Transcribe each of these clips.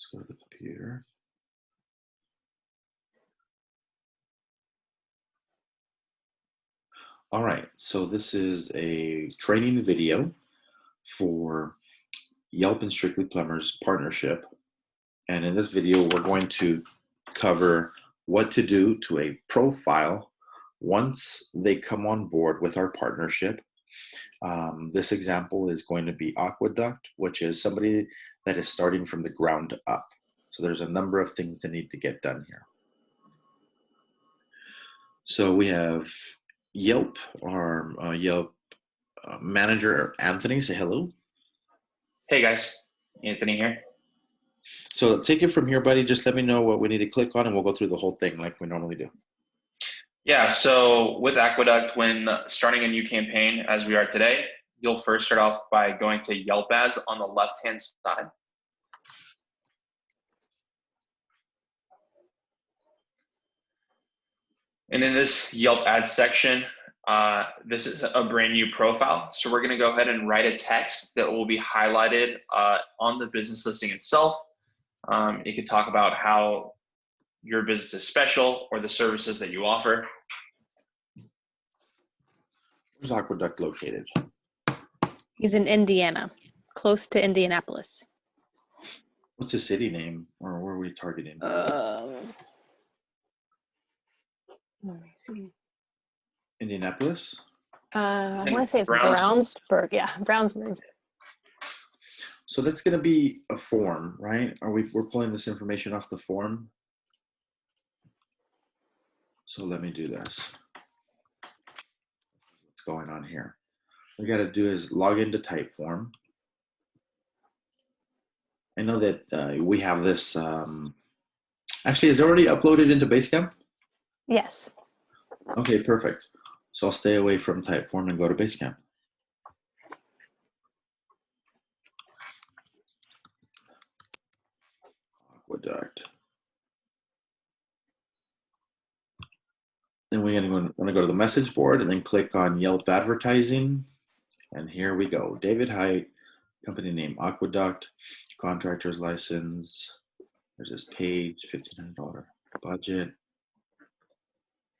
Let's go to the computer. All right, so this is a training video for Yelp and Strictly Plumbers partnership. And in this video, we're going to cover what to do to a profile once they come on board with our partnership. This example is going to be Aqueduct, which is somebody that is starting from the ground up. So there's a number of things that need to get done here. So we have Yelp, our Yelp manager, Anthony. Say hello. Hey guys, Anthony here. So take it from here, buddy. Just let me know what we need to click on and we'll go through the whole thing like we normally do. Yeah, so with Aqueduct, when starting a new campaign, as we are today, you'll first start off by going to Yelp ads on the left-hand side. And in this Yelp ads section, this is a brand new profile. So we're gonna go ahead and write a text that will be highlighted on the business listing itself. It could talk about how your business is special or the services that you offer. Where's Aqueduct located? He's in Indiana, close to Indianapolis. What's the city name, or where are we targeting? Let me see. Indianapolis? I want to say it's Brownsburg. Yeah, Brownsburg. So that's going to be a form, right? We're pulling this information off the form? So let me do this. What's going on here? What we got to do is log into Typeform. I know that we have this. Actually, is it already uploaded into Basecamp? Yes. Okay, perfect. So I'll stay away from Typeform and go to Basecamp. Aqueduct. Then we're going to go to the message board and then click on Yelp advertising. And here we go. David Height, company name Aqueduct, contractor's license. There's this page, $1,500 budget.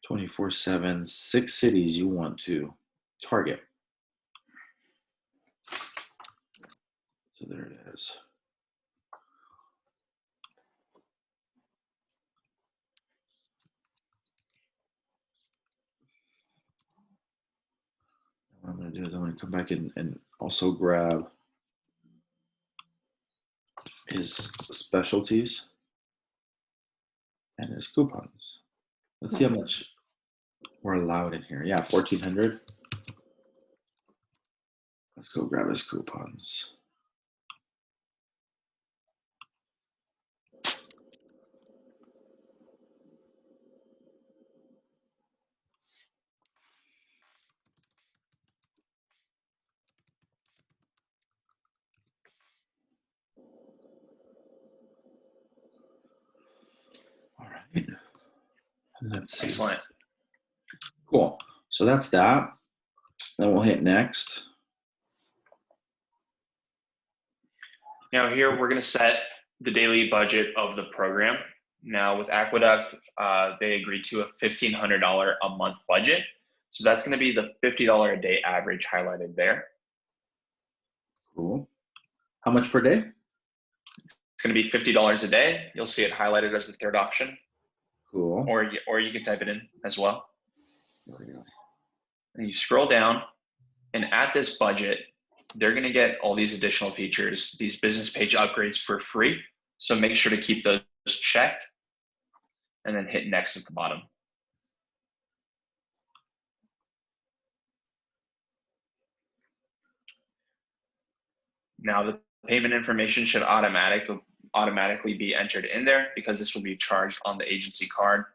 24/7, 6 cities you want to target. So there it is. What I'm going to do is I'm going to come back and also grab his specialties and his coupons. Let's see how much we're allowed in here. Yeah, 1,400. Let's go grab his coupons. All right. Let's see. Excellent. Cool. So that's that. Then we'll hit next. Now here we're going to set the daily budget of the program. Now with Aqueduct, they agreed to a $1,500 a month budget. So that's going to be the $50 a day average highlighted there. Cool. How much per day? It's going to be $50 a day. You'll see it highlighted as the third option. Cool. Or you can type it in as well. There we go. And you scroll down, and at this budget, they're going to get all these additional features, these business page upgrades for free. So make sure to keep those checked and then hit next at the bottom. Now the payment information should automatically be entered in there because this will be charged on the agency card.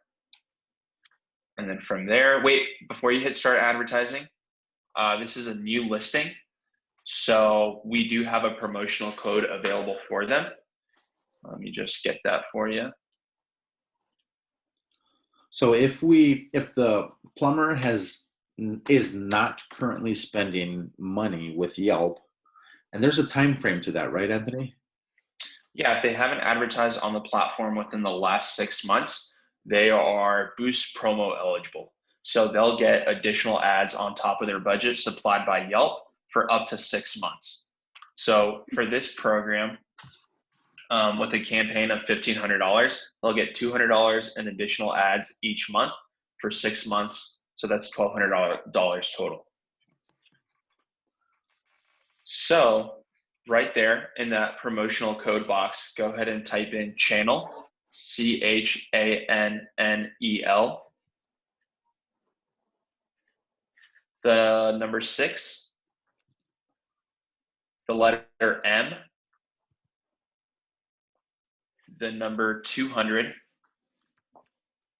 And then from there, wait, before you hit start advertising, this is a new listing. So we do have a promotional code available for them. Let me just get that for you. So if the plumber is not currently spending money with Yelp, and there's a time frame to that, right, Anthony? Yeah, if they haven't advertised on the platform within the last 6 months, they are Boost promo eligible. So they'll get additional ads on top of their budget supplied by Yelp for up to 6 months. So for this program, with a campaign of $1,500, they'll get $200 in additional ads each month for 6 months. So that's $1,200 total. So right there in that promotional code box, go ahead and type in channel, CHANNEL, the number 6, the letter M, the number 200,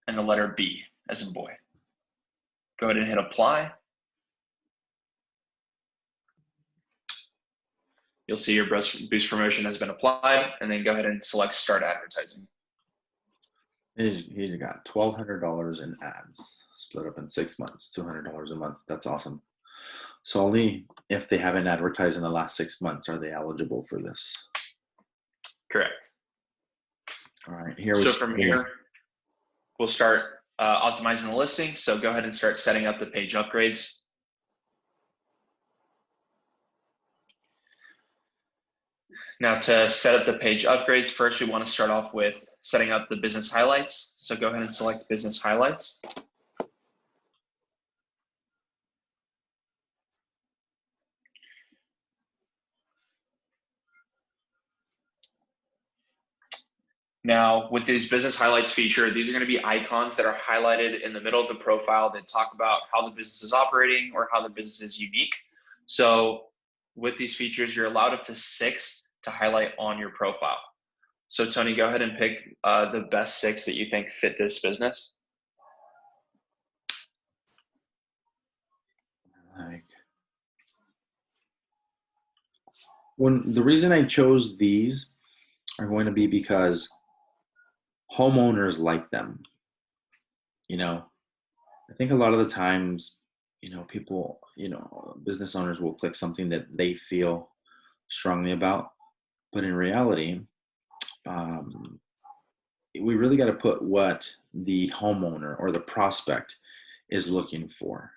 and the letter B as in boy. Go ahead and hit apply. You'll see your boost promotion has been applied, and then go ahead and select start advertising. He's got $1,200 in ads split up in 6 months, $200 a month. That's awesome. So only if they haven't advertised in the last 6 months are they eligible for this. Correct. All right, here So from here, we'll start optimizing the listing. So go ahead and start setting up the page upgrades. Now to set up the page upgrades, first we want to start off with setting up the business highlights. So go ahead and select business highlights. Now with these business highlights feature, these are going to be icons that are highlighted in the middle of the profile that talk about how the business is operating or how the business is unique. So with these features, you're allowed up to 6 to highlight on your profile. So Tony, go ahead and pick the best 6 that you think fit this business. The reason I chose these are going to be because homeowners like them. You know, I think a lot of the times, people, business owners will click something that they feel strongly about, but in reality, we really got to put what the homeowner or the prospect is looking for,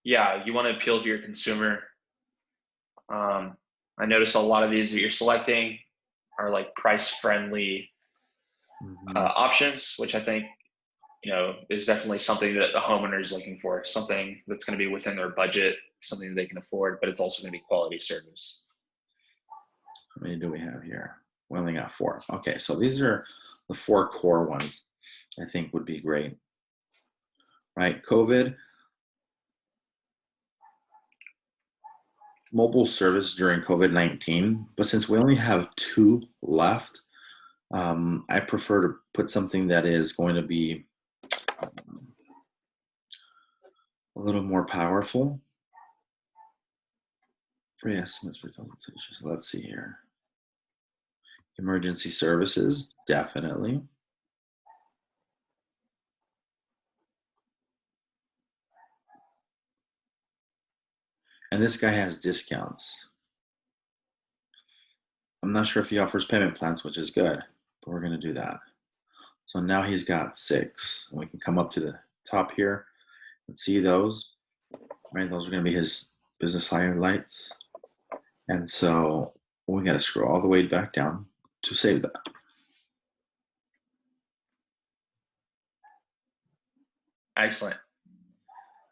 Yeah, you want to appeal to your consumer. I notice a lot of these that you're selecting are like price friendly options, which I think, is definitely something that the homeowner is looking for, something that's going to be within their budget, something that they can afford, but it's also going to be quality service. How many do we have here? We only got 4. Okay, so these are the 4 core ones I think would be great. Right, COVID, mobile service during COVID-19, but since we only have 2 left, I prefer to put something that is going to be a little more powerful. Free estimates for consultations. Let's see here. Emergency services, definitely. And this guy has discounts. I'm not sure if he offers payment plans, which is good, but we're going to do that. So now he's got 6. We can come up to the top here and see those. Right, those are going to be his business highlights. And so we got to scroll all the way back down to save that. Excellent.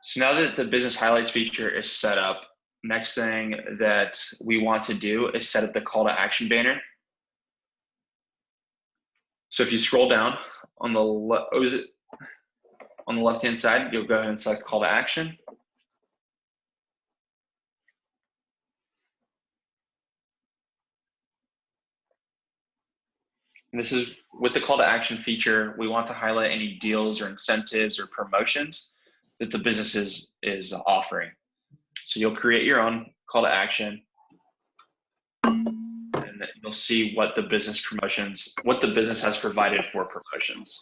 So now that the business highlights feature is set up, next thing that we want to do is set up the call to action banner. So if you scroll down on the left-hand side, you'll go ahead and select call to action. And this is with the call to action feature, we want to highlight any deals or incentives or promotions that the business is offering. So you'll create your own call to action, and you'll see what the business has provided for promotions.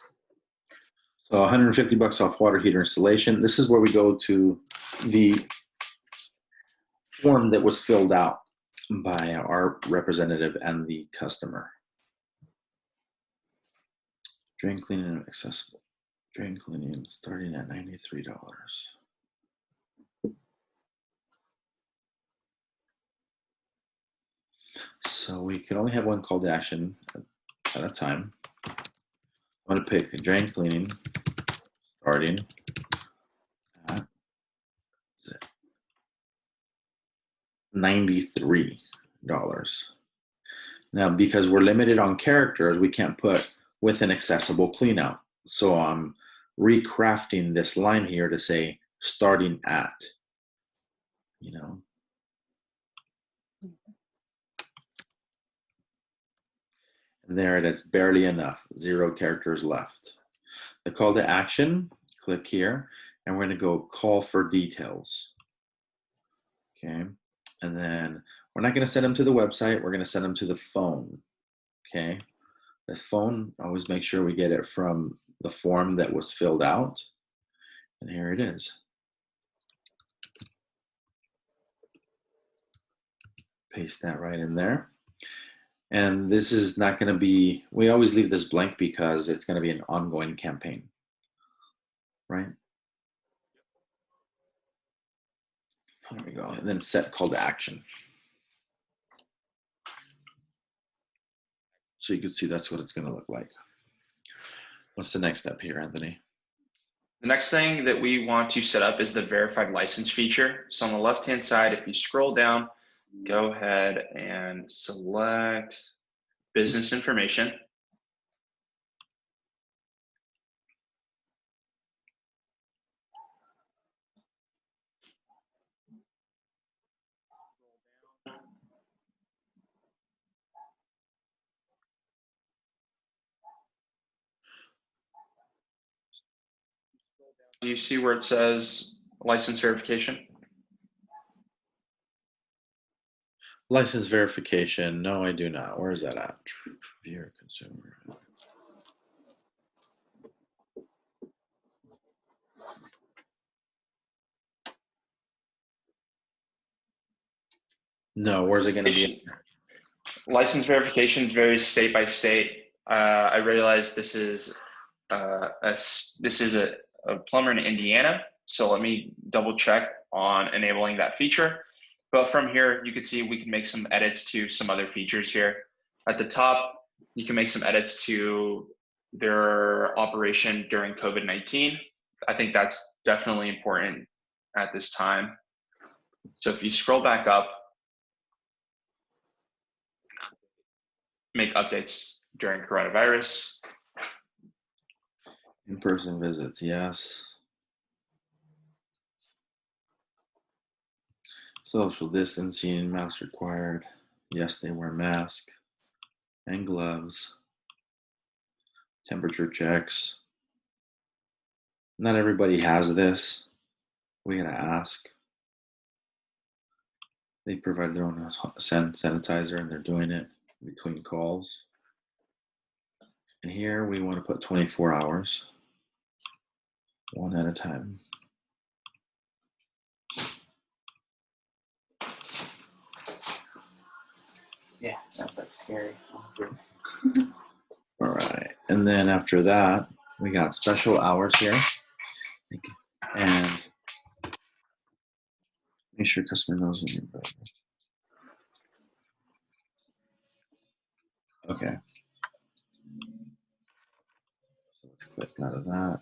So $150 off water heater installation. This is where we go to the form that was filled out by our representative and the customer. Drain cleaning accessible. Drain cleaning starting at $93. So we can only have one call to action at a time. I'm going to pick drain cleaning starting at $93. Now, because we're limited on characters, we can't put with an accessible clean out. So I'm recrafting this line here to say starting at, you know. And there it is, barely enough, 0 characters left. The call to action, click here, and we're going to go call for details. Okay, and then we're not going to send them to the website, we're going to send them to the phone. Okay, the phone, always make sure we get it from the form that was filled out. And here it is. Paste that right in there. And this is not going to be, we always leave this blank because it's going to be an ongoing campaign, right? There we go. And then set call to action. So you can see that's what it's going to look like. What's the next step here, Anthony? The next thing that we want to set up is the verified license feature. So on the left-hand side, if you scroll down, go ahead and select business information. Do you see where it says license verification? License verification. No, I do not. Where is that at? Viewer consumer. No, where's it going to be? License verification varies state by state. I realize this is a plumber in Indiana, so let me double check on enabling that feature. But from here, you can see we can make some edits to some other features here. At the top, you can make some edits to their operation during COVID-19. I think that's definitely important at this time. So if you scroll back up, make updates during coronavirus. In-person visits, yes. Social distancing, mask required. Yes, they wear mask and gloves. Temperature checks. Not everybody has this. We gotta ask. They provide their own sanitizer and they're doing it between calls. And here we want to put 24 hours, one at a time. Yeah, that's like scary. All right, and then after that, we got special hours here. And make sure customer knows when you're ready. Okay. So let's click out of that.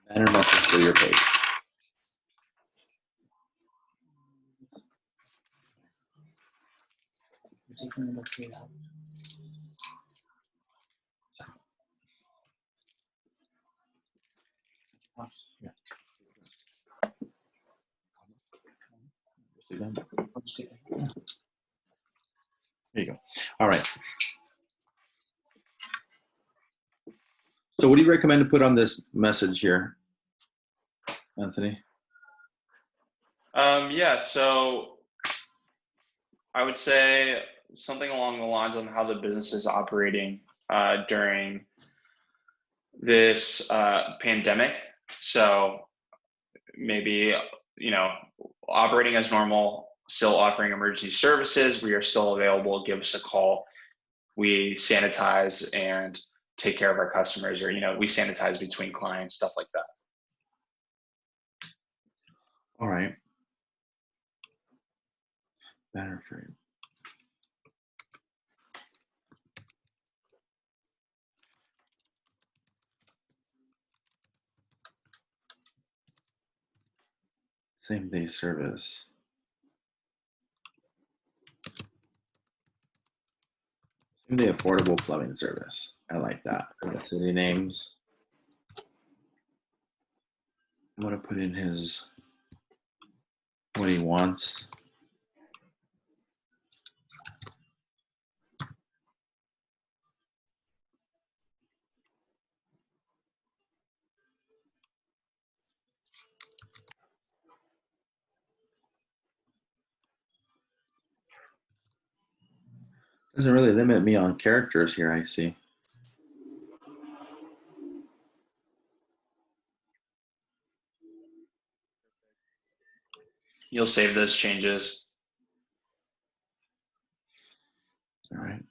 Banner message for your page. There you go. All right. So what do you recommend to put on this message here, Anthony? Yeah, so I would say something along the lines on how the business is operating during this pandemic. So maybe, operating as normal, still offering emergency services. We are still available. Give us a call. We sanitize and take care of our customers, or, we sanitize between clients, stuff like that. All right. Banner frame. Same day service. Same day affordable plumbing service. I like that. And the city names. I'm gonna put in what he wants. Doesn't really limit me on characters here, I see. You'll save those changes. All right.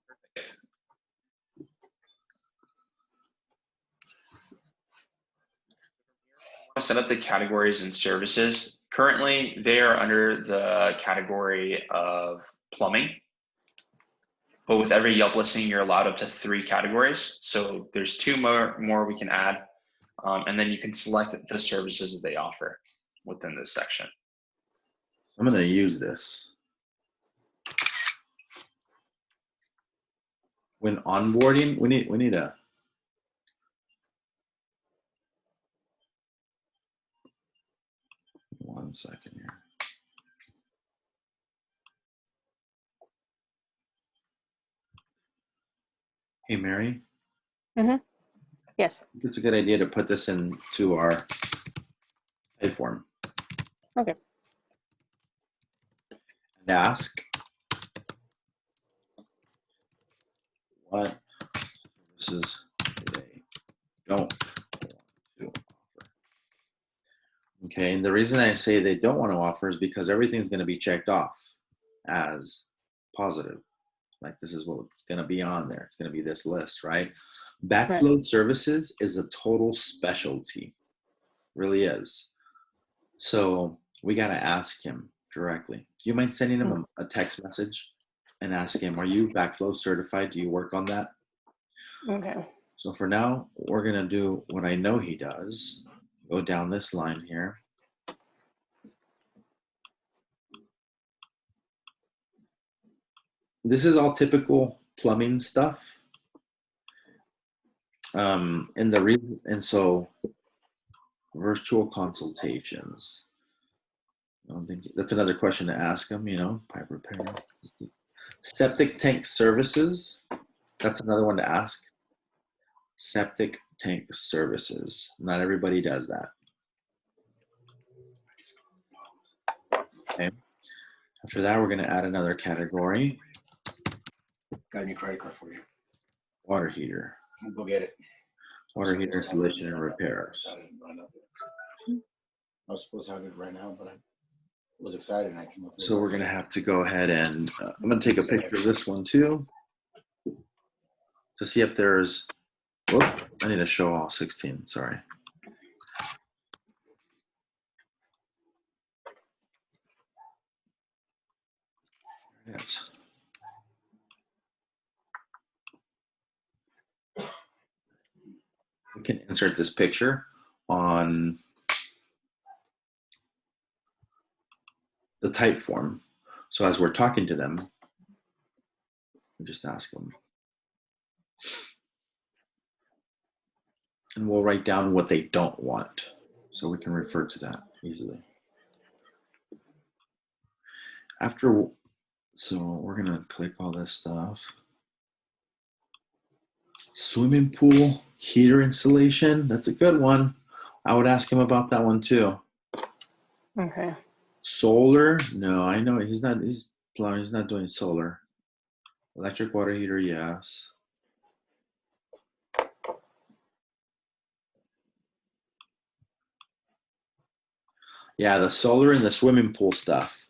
Perfect. Set up the categories and services. Currently, they are under the category of plumbing. But with every Yelp listing, you're allowed up to 3 categories. So there's 2 more we can add. And then you can select the services that they offer within this section. I'm gonna use this. When onboarding, we need a one second here. Hey, Mary. Yes. It's a good idea to put this into our pay form. Okay. And ask what services they don't want to offer. Okay, and the reason I say they don't want to offer is because everything's going to be checked off as positive. Like, this is what's going to be on there. It's going to be this list, right? Backflow services is a total specialty. Really is. So we got to ask him directly. Do you mind sending him a text message and ask him, are you backflow certified? Do you work on that? Okay. So for now, we're going to do what I know he does. Go down this line here. This is all typical plumbing stuff. And so virtual consultations. I don't think that's another question to ask him, pipe repair. Septic tank services. That's another one to ask. Septic tank services. Not everybody does that. Okay. After that, we're going to add another category. Got a new credit card for you. Water heater. We'll go get it. Water heater installation and repairs. I was supposed to have it right now, but I was excited and I came up with So we're going to have to go ahead and I'm going to take a picture of this one too to see if there's, whoop, I need to show all 16, sorry. Yes. We can insert this picture on the type form. So as we're talking to them, we just ask them. And we'll write down what they don't want so we can refer to that easily. So we're gonna click all this stuff. Swimming pool heater installation, that's a good one. I would ask him about that one too. Okay. Solar, no, I know he's not doing solar. Electric water heater, yes. Yeah, the solar and the swimming pool stuff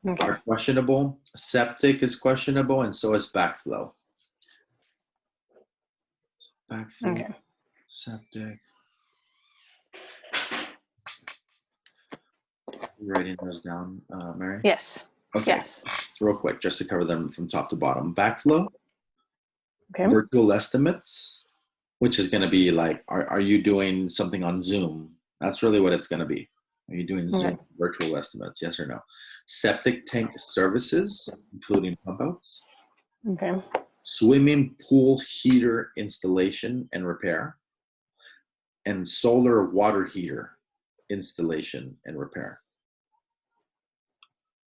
Okay. are questionable. Septic is questionable, and so is backflow. Backflow, Okay. septic. You writing those down, Mary? Yes. Okay. Yes. Real quick, just to cover them from top to bottom. Backflow, Okay. virtual estimates, which is going to be like, are you doing something on Zoom? That's really what it's going to be. Are you doing Zoom Okay. virtual estimates? Yes or no? Septic tank services, including pump outs. Okay. Swimming pool heater installation and repair. And solar water heater installation and repair.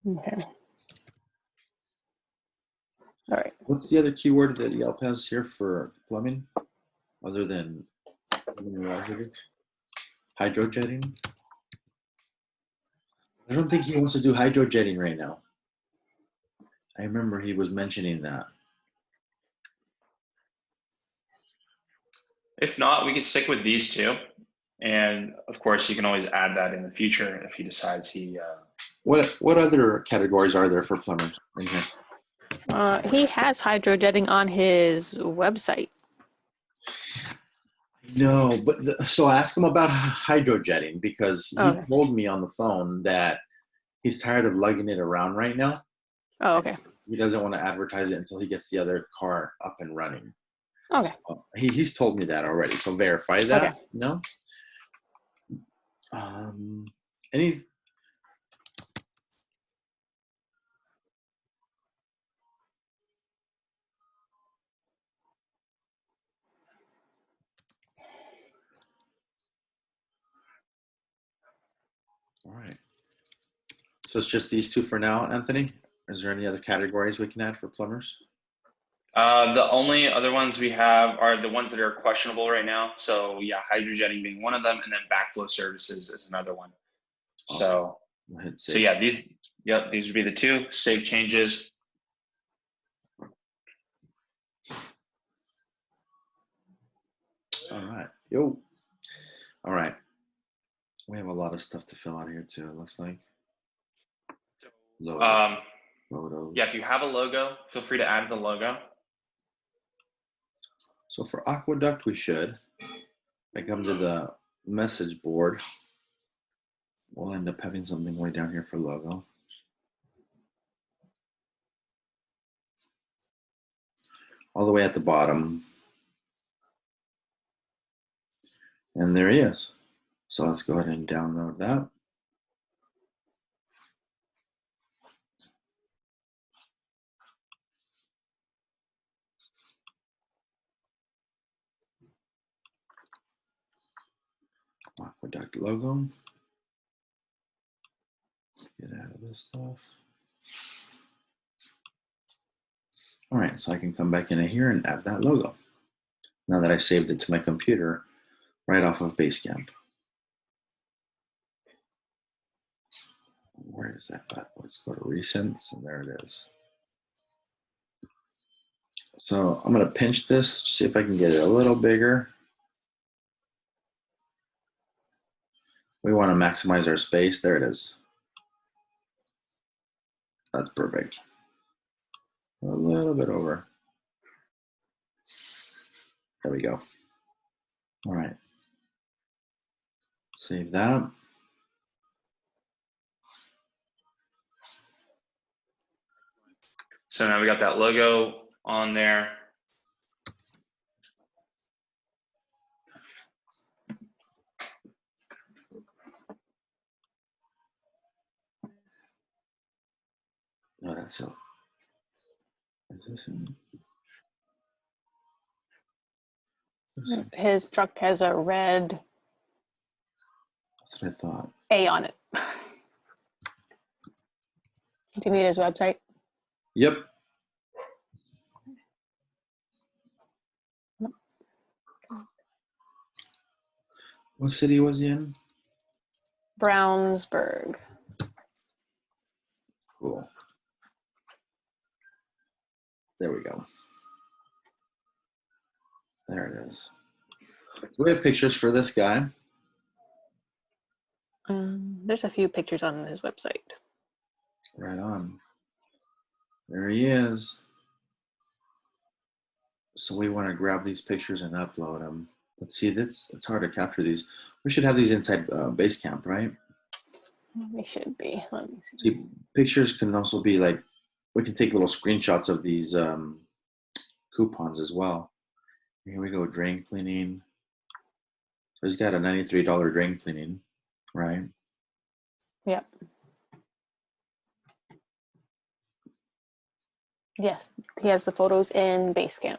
Okay. All right. What's the other keyword that Yelp has here for plumbing, other than hydrojetting? I don't think he wants to do hydrojetting right now. I remember he was mentioning that. If not, we could stick with these two. And of course, you can always add that in the future if he decides he. What other categories are there for plumbers in here? He has hydrojetting on his website. No, but so ask him about hydrojetting, because he Okay. told me on the phone that he's tired of lugging it around right now. Oh, okay. He doesn't want to advertise it until he gets the other car up and running. Okay. So he's told me that already. So verify that. Okay. No. Any. All right. So it's just these two for now, Anthony. Is there any other categories we can add for plumbers? The only other ones we have are the ones that are questionable right now. So yeah, hydrojetting being one of them, and then backflow services is another one. Awesome. So, Go ahead and so save. yeah, these would be the two. Save changes. All right. Yo. All right. We have a lot of stuff to fill out here too, it looks like. Logo. Photos. Yeah, if you have a logo, feel free to add the logo. So for Aqueduct, we should. I come to the message board. We'll end up having something way down here for logo. All the way at the bottom. And there he is. So let's go ahead and download that. Aqueduct logo. Get out of this stuff. All right, so I can come back into here and add that logo. Now that I saved it to my computer right off of Basecamp. Where is that button? Let's go to recents, and there it is. So I'm going to pinch this, see if I can get it a little bigger. We want to maximize our space. There it is. That's perfect. A little bit over. There we go. All right. Save that. So now we got that logo on there. No, that's so. Is this in? His truck has a red That's what I thought. A on it. Do you need his website? Yep. What city was he in? Brownsburg. Cool. There we go. There it is. So we have pictures for this guy. There's a few pictures on his website. Right on. There he is. So we want to grab these pictures and upload them. Let's see, it's hard to capture these. We should have these inside Basecamp, right? They should be. Let me see. See, pictures can also be like, we can take little screenshots of these coupons as well. Here we go, drain cleaning. So he's got a $93 drain cleaning, right? Yep. Yes, he has the photos in Basecamp.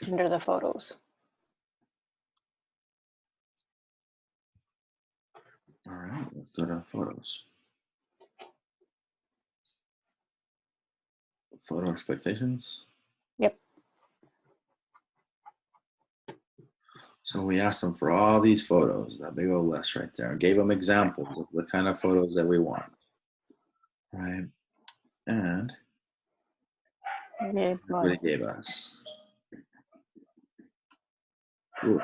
Under the photos. All right, let's go to photos. Photo expectations. Yep. So we asked them for all these photos, that big old list right there, and gave them examples of the kind of photos that we want, right? And Yeah, what it gave us. Cool.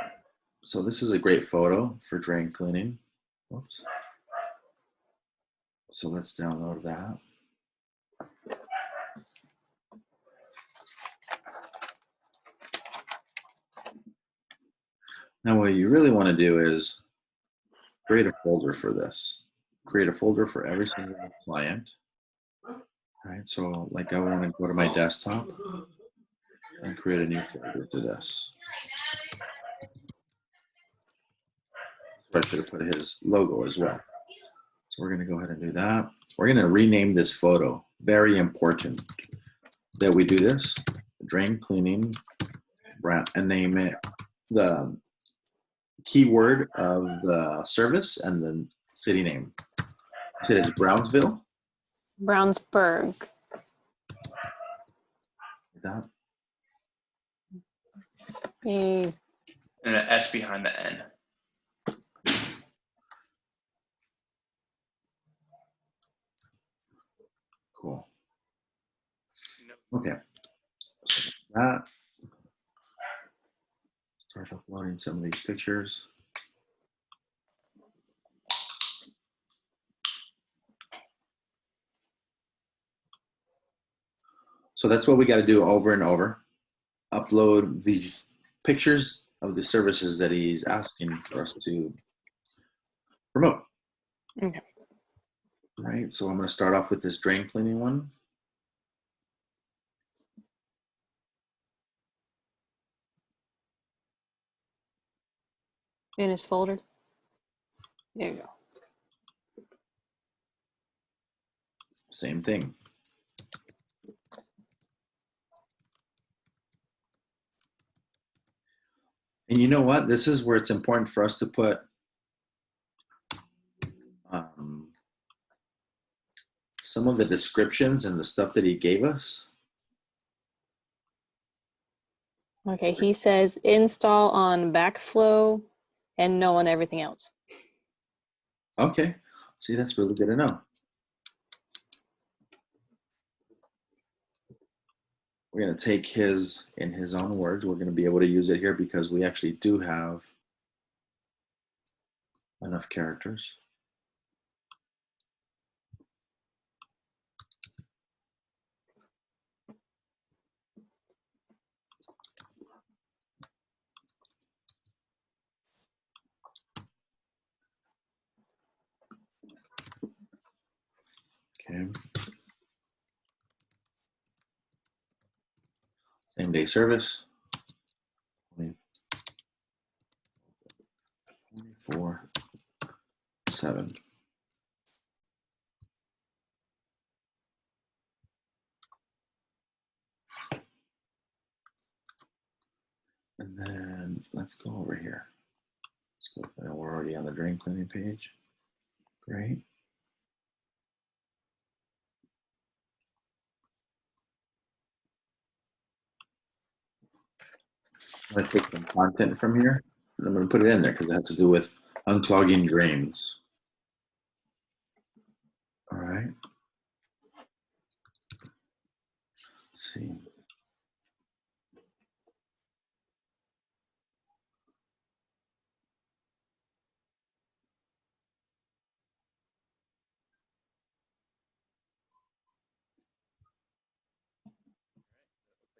So this is a great photo for drain cleaning. Whoops. So let's download that. Now what you really want to do is create a folder for this. Create a folder for every single client. Right, so like I want to go to my desktop and create a new folder to this. So I should have put his logo as well. So we're going to go ahead and do that. We're going to rename this photo. Very important that we do this. Drain cleaning brand, and name it the keyword of the service and the city name. You said it's Brownsville? Brownsburg. That. Mm, And an S behind the N. Cool. Okay. So that. Start uploading some of these pictures. So that's what we got to do over and over. Upload these pictures of the services that he's asking for us to promote. Okay. Right, so I'm going to start off with this drain cleaning one. In his folder. There you go. Same thing. And you know what? This is where it's important for us to put some of the descriptions and the stuff that he gave us. Okay, he says install on backflow and no on everything else. Okay, see, that's really good to know. We're going to take his, in his own words, we're going to be able to use it here because we actually do have enough characters. Okay. Same day service. 24/7. And then let's go over here. Let's go, we're already on the drain cleaning page. Great. I'm going to take some content from here and I'm going to put it in there because it has to do with unclogging drains. All right. Let's see.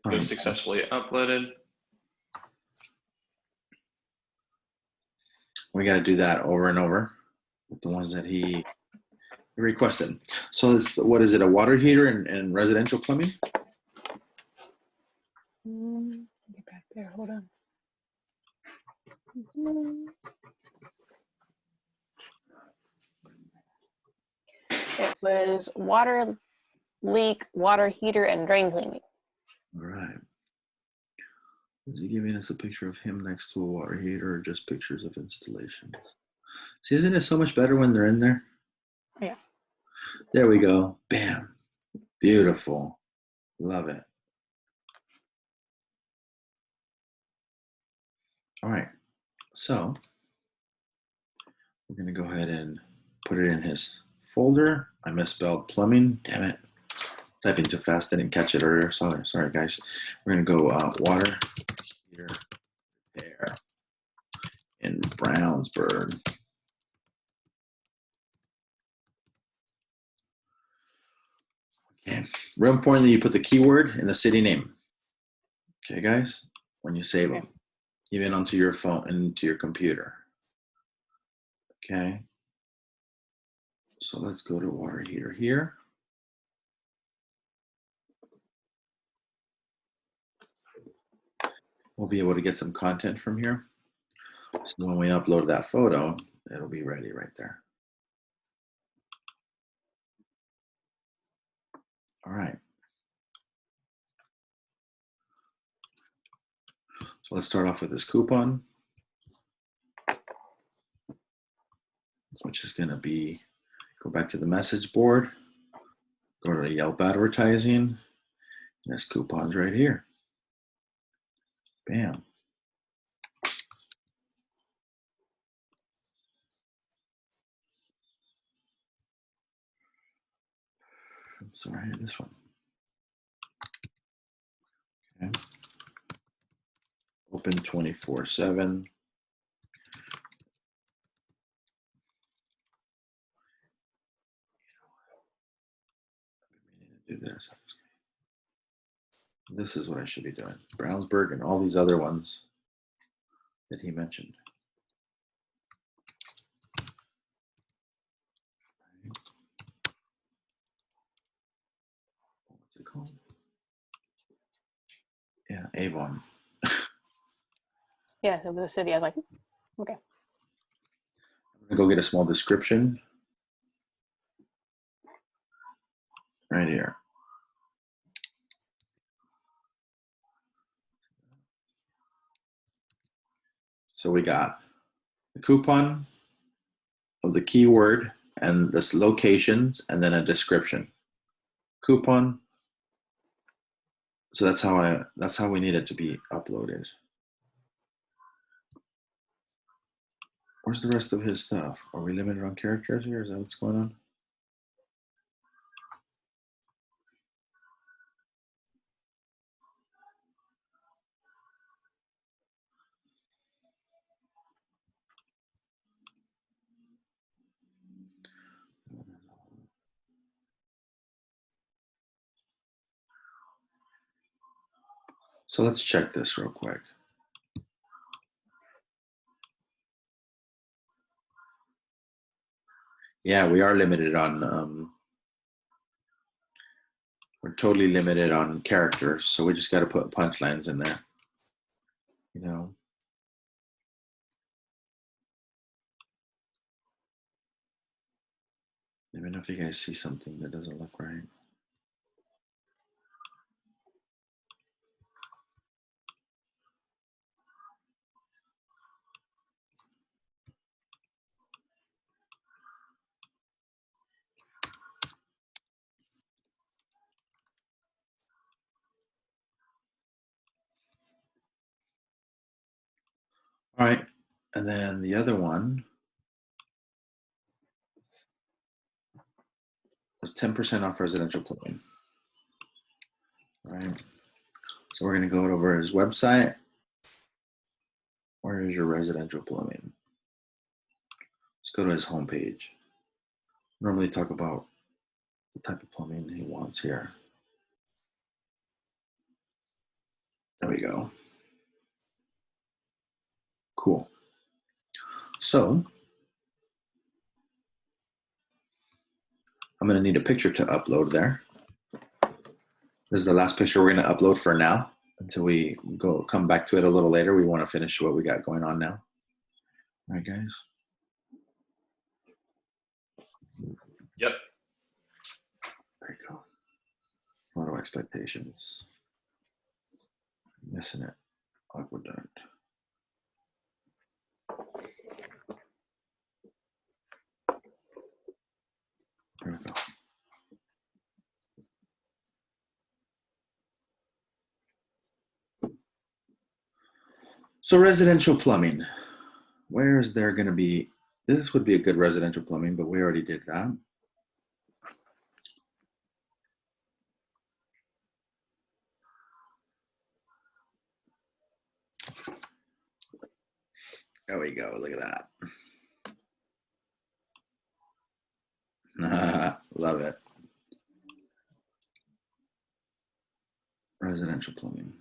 All Go right. successfully uploaded. We got to do that over and over with the ones that he requested. So it's, what is it, a water heater and residential plumbing? Get back there. Hold on. Mhm. It was water leak, water heater, and drain cleaning. All right. Is he giving us a picture of him next to a water heater or just pictures of installations? See, isn't it so much better when they're in there? Yeah. There we go. Bam. Beautiful. Love it. All right. So we're going to go ahead and put it in his folder. I misspelled plumbing. Damn it. Typing too fast. I didn't catch it earlier. Sorry, guys. We're going to go water heater repair in Brownsburg. Okay. Real importantly, you put the keyword in the city name. Okay, guys? When you save them, even onto your phone and to your computer. Okay. So let's go to water heater here. We'll be able to get some content from here. So when we upload that photo, it'll be ready right there. All right. So let's start off with this coupon, which is going to be, go back to the message board, go to the Yelp advertising, and this coupon's right here. Bam. I'm sorry, this one. Okay. Open 24/7. Do this. This is what I should be doing. Brownsburg and all these other ones that he mentioned. What's it called? Yeah, Avon. Yeah, so the city. I was like, okay. I'm gonna go get a small description right here. So we got the coupon of the keyword and this locations and then a description. Coupon. So that's how we need it to be uploaded. Where's the rest of his stuff? Are we limited on characters here? Is that what's going on? So let's check this real quick. Yeah, we are limited on, we're totally limited on characters. So we just got to put punchlines in there, you know. Let me know if you guys see something that doesn't look right. All right, and then the other one was 10% off residential plumbing. All right, so we're gonna go over his website. Where is your residential plumbing? Let's go to his homepage. Normally talk about the type of plumbing he wants here. There we go. Cool. So I'm going to need a picture to upload there. This is the last picture we're going to upload for now until we come back to it a little later. We want to finish what we got going on now. All right, guys. Yep. There you go. Photo expectations. Missing it. Aqueduct. There we go. So residential plumbing. Where is there going to be? This would be a good residential plumbing, but we already did that. There we go. Look at that. Love it. Residential plumbing.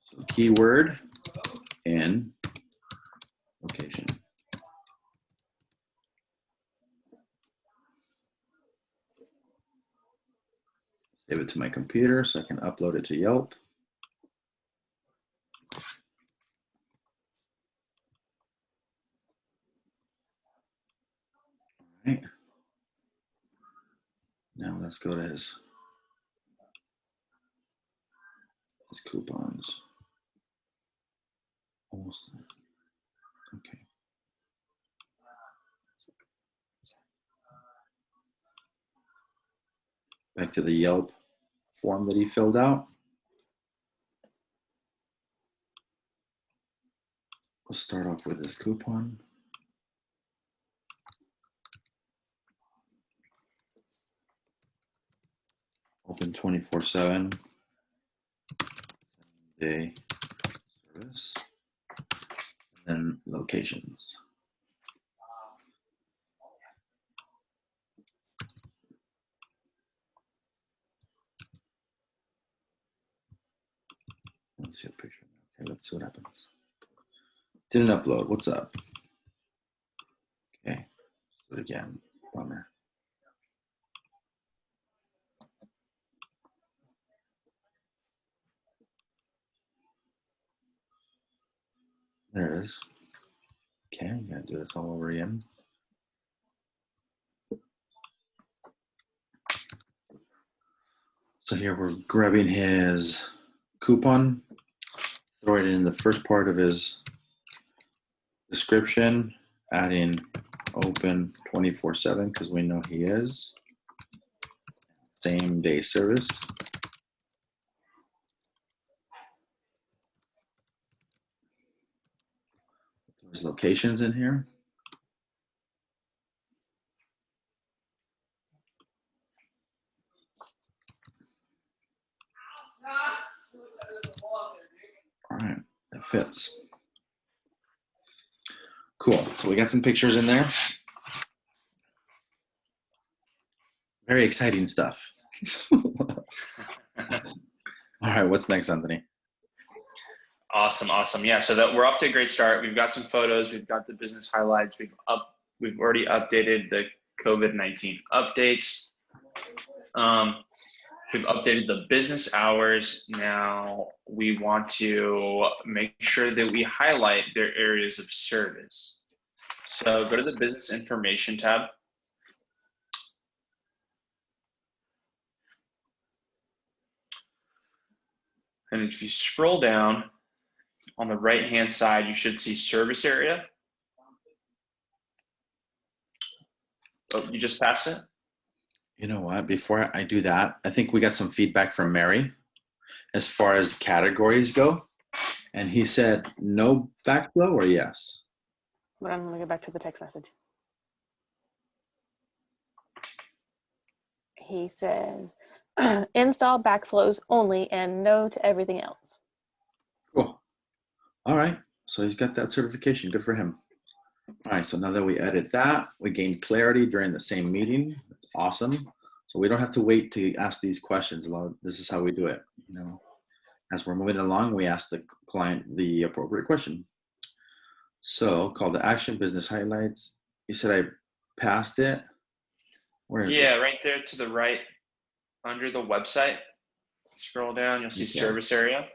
So keyword and location. Save it to my computer so I can upload it to Yelp. All right. Now let's go to his coupons. Almost there. Okay. Back to the Yelp form that he filled out. We'll start off with his coupon. Open 24/7. Day service. And then locations. Let's see a picture. Okay, let's see what happens. Didn't upload. What's up? Okay, let's do it again. Bummer. There it is. Okay, I'm gonna do this all over again. So here we're grabbing his coupon, throw it in the first part of his description, adding open 24/7 because we know he is. Same day service. There's locations in here. All right, that fits. Cool, so we got some pictures in there. Very exciting stuff. All right, what's next, Anthony? Awesome. Yeah, so that we're off to a great start. We've got some photos. We've got the business highlights. We've already updated the COVID-19 updates. We've updated the business hours. Now we want to make sure that we highlight their areas of service. So go to the business information tab. And if you scroll down on the right-hand side, you should see service area. Oh, you just passed it? You know what, before I do that, I think we got some feedback from Mary as far as categories go. And he said no backflow or yes? But I'm gonna go back to the text message. He says, install backflows only and no to everything else. Cool. All right. So he's got that certification. Good for him. All right, so now that we edit that, we gained clarity during the same meeting. That's awesome. So we don't have to wait to ask these questions. This is how we do it. You know, as we're moving along, we ask the client the appropriate question. So call to action, business highlights. You said I passed it. Where is Yeah, it? right there to the right under the website. Scroll down, you'll see Okay. service area.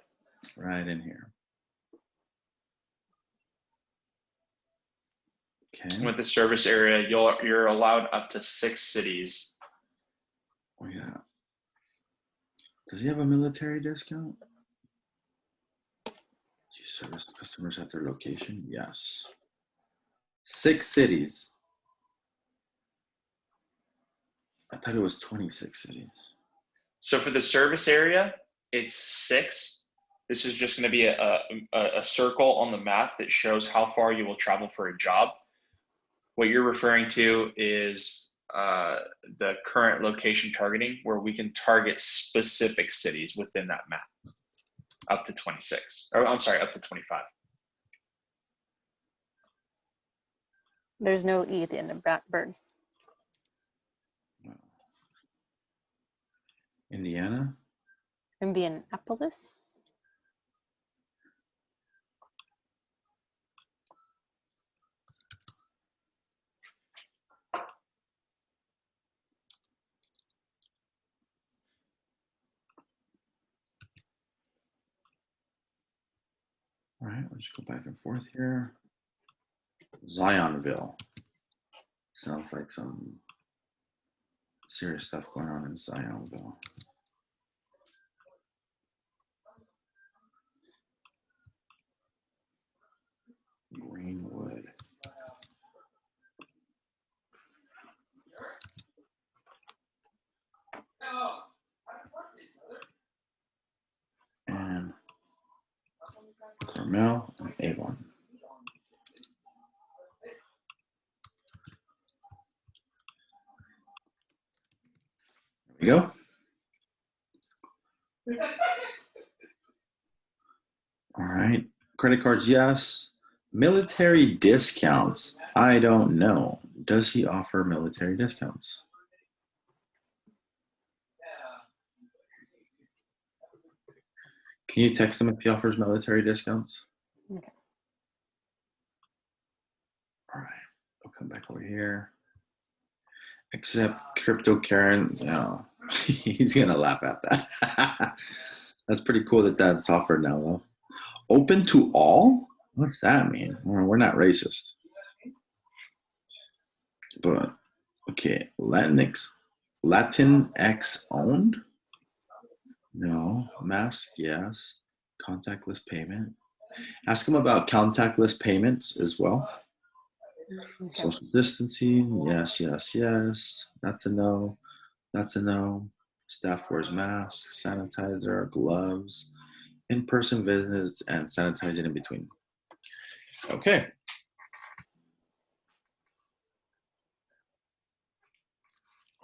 Right in here. Okay. With the service area, you're allowed up to 6 cities. Oh yeah. Does he have a military discount? Do you service customers at their location? Yes. 6 cities. I thought it was 26 cities. So for the service area, it's 6. This is just going to be a circle on the map that shows how far you will travel for a job. What you're referring to is the current location targeting, where we can target specific cities within that map, up to 26. Or I'm sorry, up to 25. There's no E at the end of Bird. Indiana? Indianapolis. All right, let's go back and forth here. Zionville. Sounds like some serious stuff going on in Zionville. Greenwood. And Carmel and Avon. There we go. All right. Credit cards, yes. Military discounts. I don't know. Does he offer military discounts? Can you text him if he offers military discounts? Okay. All right. I'll come back over here. Except crypto Karen, no, he's gonna laugh at that. That's pretty cool that that's offered now, though. Open to all? What's that mean? We're not racist. But okay, Latinx owned? No. Mask, yes. Contactless payment. Ask him about contactless payments as well. Okay. Social distancing, yes, yes, yes. That's a no. That's a no. Staff wears masks, sanitizer, gloves, in-person visits, and sanitizing in between. Okay.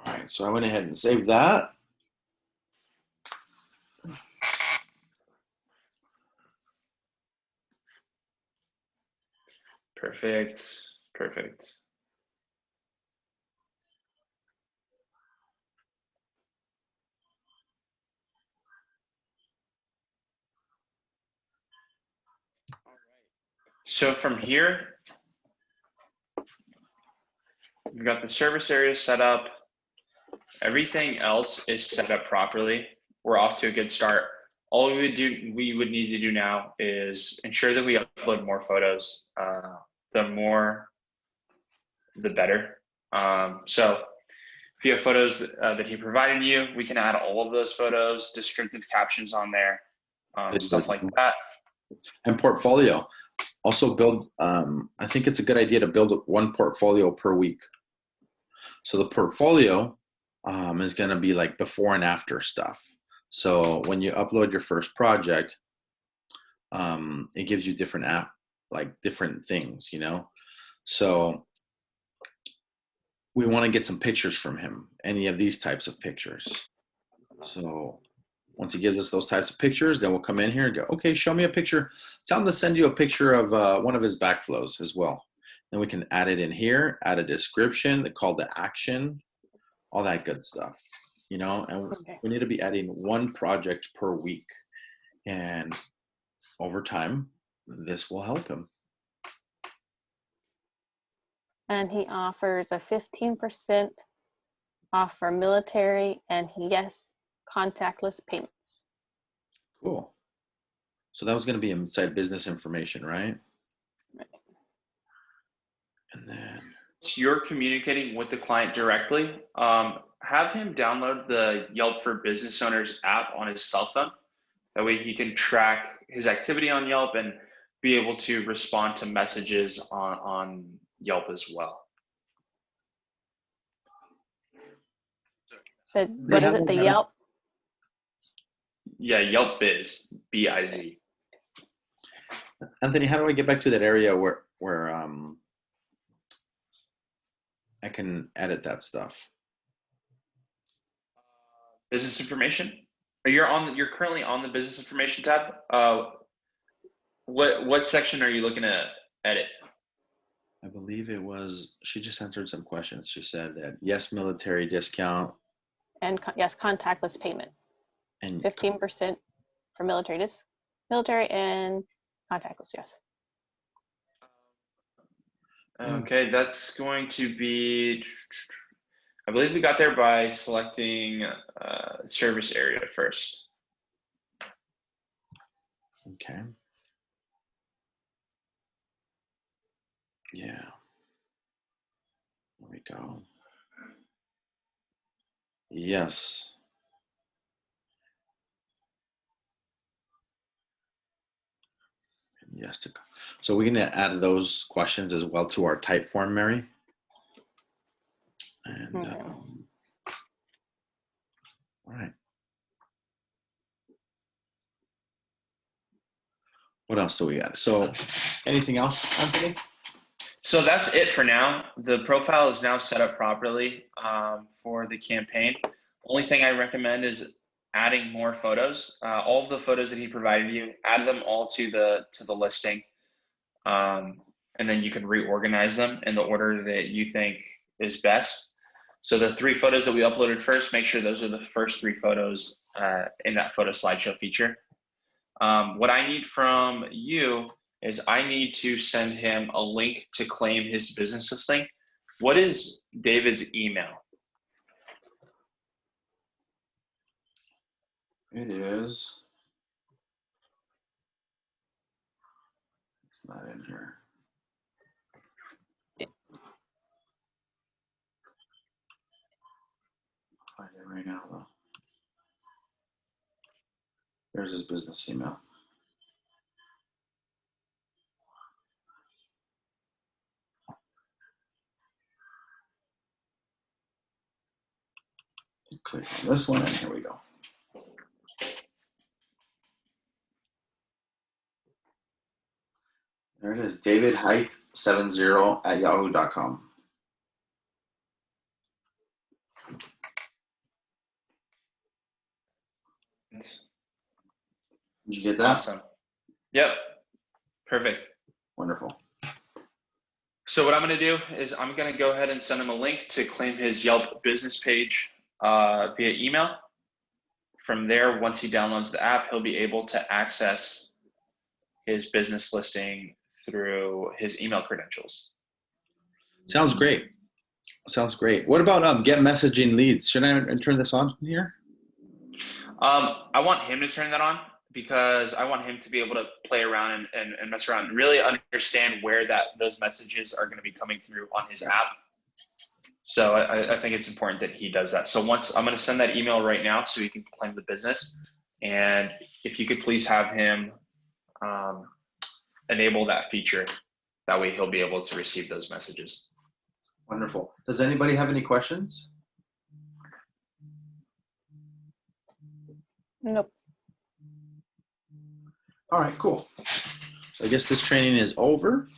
All right, so I went ahead and saved that. Perfect. Perfect. So from here, we've got the service area set up. Everything else is set up properly. We're off to a good start. All we would need to do now is ensure that we upload more photos. The more, the better. So if you have photos that he provided you, we can add all of those photos, descriptive captions on there, stuff like that. And portfolio. Also build, I think it's a good idea to build one portfolio per week. So the portfolio is going to be like before and after stuff. So when you upload your first project, it gives you different different things, you know? So we want to get some pictures from him, any of these types of pictures. So once he gives us those types of pictures, then we'll come in here and go, okay, show me a picture. Tell him to send you a picture of one of his backflows as well. Then we can add it in here, add a description, the call to action, all that good stuff, you know, and Okay. we need to be adding one project per week. And over time, this will help him. And he offers a 15% off for military and yes, contactless payments. Cool. So that was going to be inside business information, right? Right. And then, So you're communicating with the client directly. Have him download the Yelp for Business Owners app on his cell phone. That way he can track his activity on Yelp and be able to respond to messages on Yelp as well. But what is it, the Yelp? Yeah, Yelp Biz, B-I-Z. Anthony, how do I get back to that area where I can edit that stuff? Business information. You're currently on the business information tab. What section are you looking to edit? I believe it was, she just answered some questions. She said that yes, military discount. And yes, contactless payment. And 15% for military and contactless, yes. Okay, that's going to be, I believe we got there by selecting service area first. okay. Yeah. There we go. Yes. Yes. So we're going to add those questions as well to our type form, Mary. And Okay. all right. What else do we got? So anything else, Anthony? So that's it for now. The profile is now set up properly for the campaign. Only thing I recommend is adding more photos. All of the photos that he provided you, add them all to the listing, and then you can reorganize them in the order that you think is best. So the 3 photos that we uploaded first, make sure those are the first 3 photos in that photo slideshow feature. What I need from you is I need to send him a link to claim his business listing. What is David's email? It is. It's not in here. I'll find it right now, though. There's his business email. Click on this one, and here we go. There it is, David Height 70 at yahoo.com. Did you get that? Awesome. Yep. Perfect. Wonderful. So what I'm going to do is I'm going to go ahead and send him a link to claim his Yelp business page via email. From there, once he downloads the app, he'll be able to access his business listing through his email credentials. Sounds great. Sounds great. What about get messaging leads? Should I turn this on here? I want him to turn that on because I want him to be able to play around and mess around and really understand where those messages are going to be coming through on his app. So I think it's important that he does that. So once I'm going to send that email right now so he can claim the business. And if you could please have him enable that feature, that way he'll be able to receive those messages. Wonderful. Does anybody have any questions? Nope. All right, cool. So I guess this training is over.